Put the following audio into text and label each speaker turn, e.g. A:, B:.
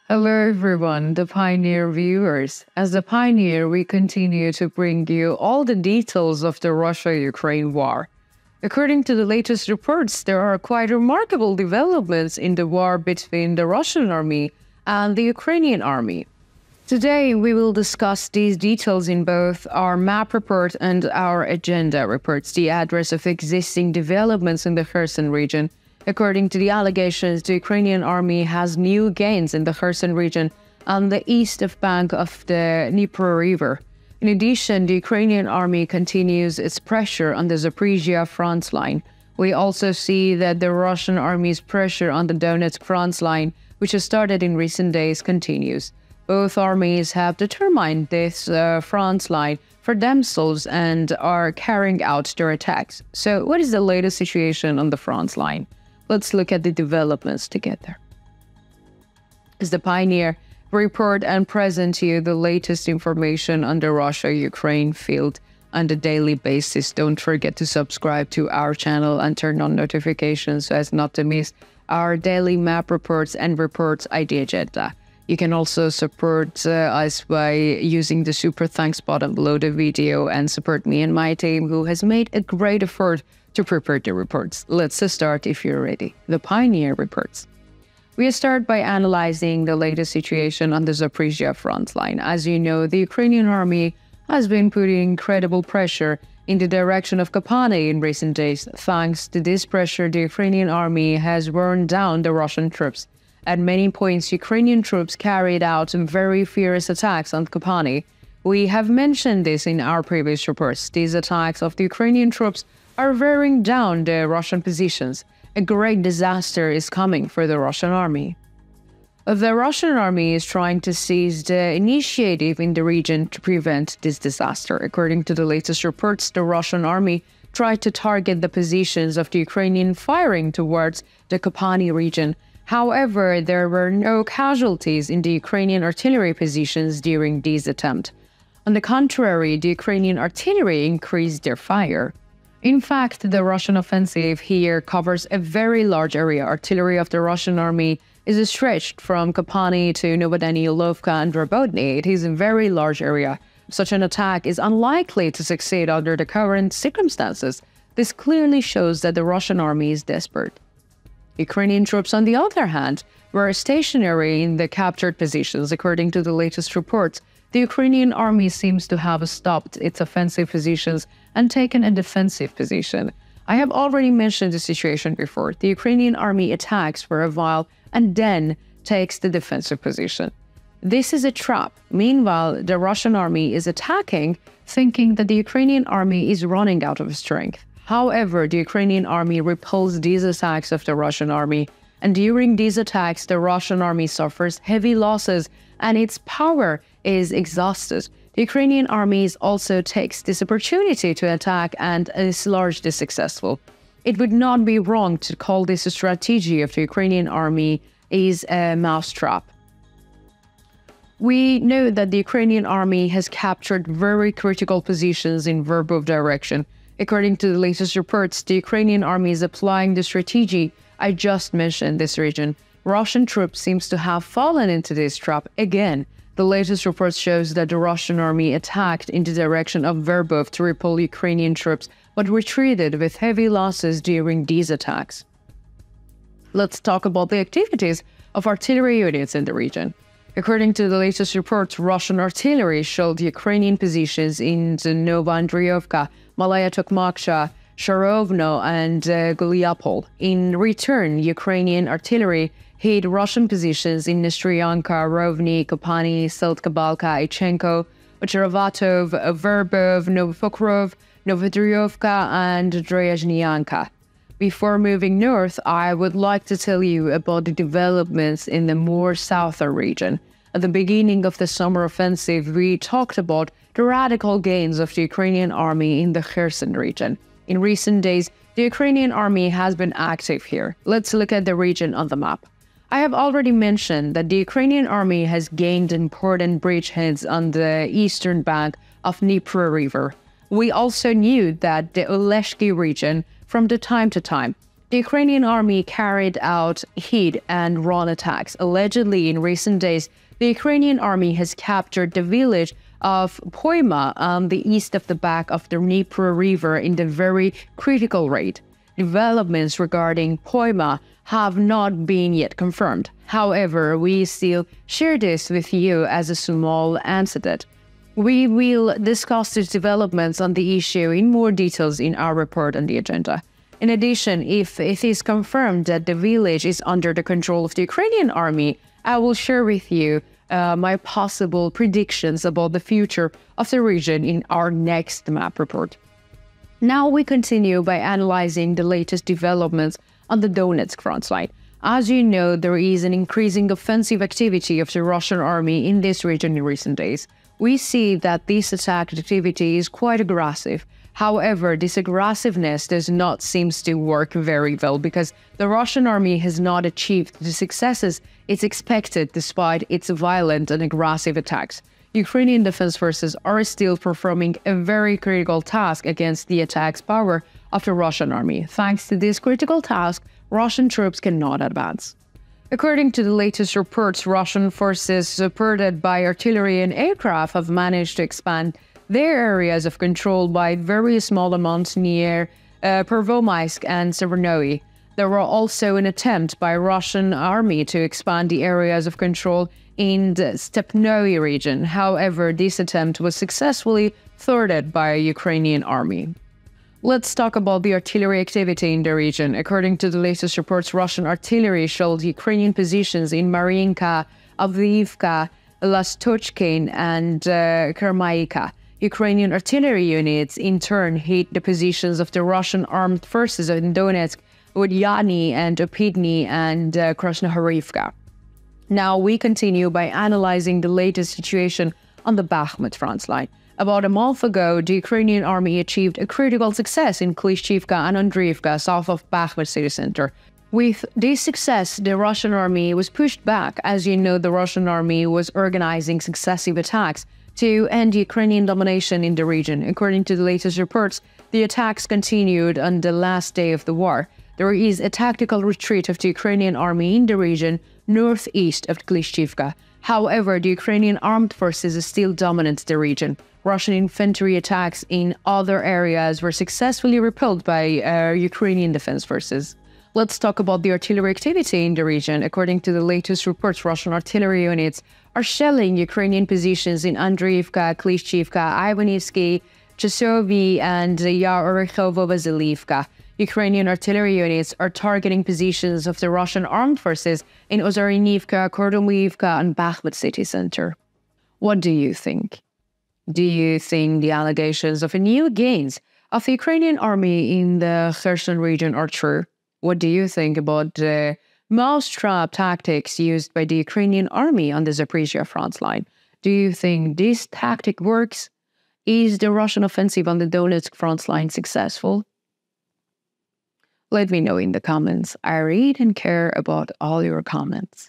A: Hello everyone, the Pioneer viewers. As the Pioneer, we continue to bring you all the details of the Russia-Ukraine war. According to the latest reports, there are quite remarkable developments in the war between the Russian army and the Ukrainian army. Today, we will discuss these details in both our map report and our agenda reports, the address of existing developments in the Kherson region. According to the allegations, the Ukrainian army has new gains in the Kherson region on the east of bank of the Dnieper River. In addition, the Ukrainian army continues its pressure on the Zaporizhia front line. We also see that the Russian army's pressure on the Donetsk front line, which has started in recent days, continues. Both armies have determined this front line for themselves and are carrying out their attacks. So what is the latest situation on the front line? Let's look at the developments together. As the Pioneer, we report and present to you the latest information on the Russia-Ukraine field on a daily basis. Don't forget to subscribe to our channel and turn on notifications so as not to miss our daily map reports and reports ID agenda. You can also support us by using the super thanks button below the video and support me and my team who has made a great effort to prepare the reports. Let's start if you're ready. The Pioneer reports. We start by analyzing the latest situation on the Zaporizhia front line. As you know, the Ukrainian army has been putting incredible pressure in the direction of Kapani in recent days. Thanks to this pressure, the Ukrainian army has worn down the Russian troops. At many points, Ukrainian troops carried out very fierce attacks on Kapani. We have mentioned this in our previous reports. These attacks of the Ukrainian troops are wearing down the Russian positions. A great disaster is coming for the Russian army. The Russian army is trying to seize the initiative in the region to prevent this disaster. According to the latest reports, the Russian army tried to target the positions of the Ukrainian firing towards the Kapani region. However, there were no casualties in the Ukrainian artillery positions during these attempts. On the contrary, the Ukrainian artillery increased their fire. In fact, the Russian offensive here covers a very large area. Artillery of the Russian army is stretched from Kapani to Novodanilovka and Robotny. It is a very large area. Such an attack is unlikely to succeed under the current circumstances. This clearly shows that the Russian army is desperate. Ukrainian troops, on the other hand, were stationary in the captured positions. According to the latest reports, the Ukrainian army seems to have stopped its offensive positions and taken a defensive position. I have already mentioned the situation before. The Ukrainian army attacks for a while and then takes the defensive position. This is a trap. Meanwhile, the Russian army is attacking, thinking that the Ukrainian army is running out of strength. However, the Ukrainian army repulsed these attacks of the Russian army, and during these attacks, the Russian army suffers heavy losses and its power is exhausted. The Ukrainian army also takes this opportunity to attack and is largely successful. It would not be wrong to call this strategy of the Ukrainian army is a mousetrap. We know that the Ukrainian army has captured very critical positions in Verbov direction. According to the latest reports, the Ukrainian army is applying the strategy I just mentioned in this region. Russian troops seems to have fallen into this trap again. The latest report shows that the Russian army attacked in the direction of Verbov to repel Ukrainian troops, but retreated with heavy losses during these attacks. Let's talk about the activities of artillery units in the region. According to the latest reports, Russian artillery shelled Ukrainian positions in Novoandriivka, Malaya Tokmaksha, Sharovno, and Guliapol. In return, Ukrainian artillery hit Russian positions in Nestryanka, Rovny, Kopani, Seltkabalka, Ichenko, Ocherevatov, Verbov, Novopokrov, Novodryovka, and Dryazhnyanka. Before moving north, I would like to tell you about the developments in the more southern region. At the beginning of the summer offensive, we talked about the radical gains of the Ukrainian army in the Kherson region. In recent days, the Ukrainian army has been active here. Let's look at the region on the map. I have already mentioned that the Ukrainian army has gained important bridgeheads on the eastern bank of Dnieper River. We also knew that the Oleshki region, from the time to time, The Ukrainian army carried out hit and run attacks. Allegedly, in recent days, the Ukrainian army has captured the village of Poima on the east of the back of the Dnieper River in the very critical raid. Developments regarding Poima have not been yet confirmed. However, we still share this with you as a small anecdote. We will discuss these developments on the issue in more details in our report on the agenda. In addition, if it is confirmed that the village is under the control of the Ukrainian army, I will share with you my possible predictions about the future of the region in our next map report. Now we continue by analyzing the latest developments on the Donetsk front line. As you know, there is an increasing offensive activity of the Russian army in this region in recent days. We see that this attack activity is quite aggressive. However, this aggressiveness does not seem to work very well because the Russian army has not achieved the successes it's expected despite its violent and aggressive attacks. Ukrainian defense forces are still performing a very critical task against the attacks power of the Russian army. Thanks to this critical task, Russian troops cannot advance. According to the latest reports, Russian forces supported by artillery and aircraft have managed to expand their areas of control by very small amounts near Pervomaisk and Severnoye. There were also an attempt by Russian army to expand the areas of control in the Stepnoy region. However, this attempt was successfully thwarted by a Ukrainian army. Let's talk about the artillery activity in the region. According to the latest reports, Russian artillery shelled Ukrainian positions in Mariinka, Avdiivka, Lastochkin, and Kermaika. Ukrainian artillery units, in turn, hit the positions of the Russian armed forces in Donetsk, Udyani, and Opidny, and Krasnohorivka. Now we continue by analyzing the latest situation on the Bakhmut front line. About a month ago, the Ukrainian army achieved a critical success in Klishchivka and Andriivka, south of Bakhmut city center. With this success, the Russian army was pushed back. As you know, the Russian army was organizing successive attacks to end Ukrainian domination in the region. According to the latest reports, the attacks continued on the last day of the war. There is a tactical retreat of the Ukrainian army in the region northeast of Klishchivka. However, the Ukrainian armed forces still dominate the region. Russian infantry attacks in other areas were successfully repelled by Ukrainian defense forces. Let's talk about the artillery activity in the region. According to the latest reports, Russian artillery units are shelling Ukrainian positions in Andriivka, Klishchivka, Ivanivsky, Chasovy, and Yaorikhovo-Vasiliivka. Ukrainian artillery units are targeting positions of the Russian armed forces in Ozarynivka, Kordomuivka, and Bakhmut city center. What do you think? Do you think the allegations of new gains of the Ukrainian army in the Kherson region are true? What do you think about the mousetrap tactics used by the Ukrainian army on the Zaporizhia front line? Do you think this tactic works? Is the Russian offensive on the Donetsk front line successful? Let me know in the comments. I read and care about all your comments.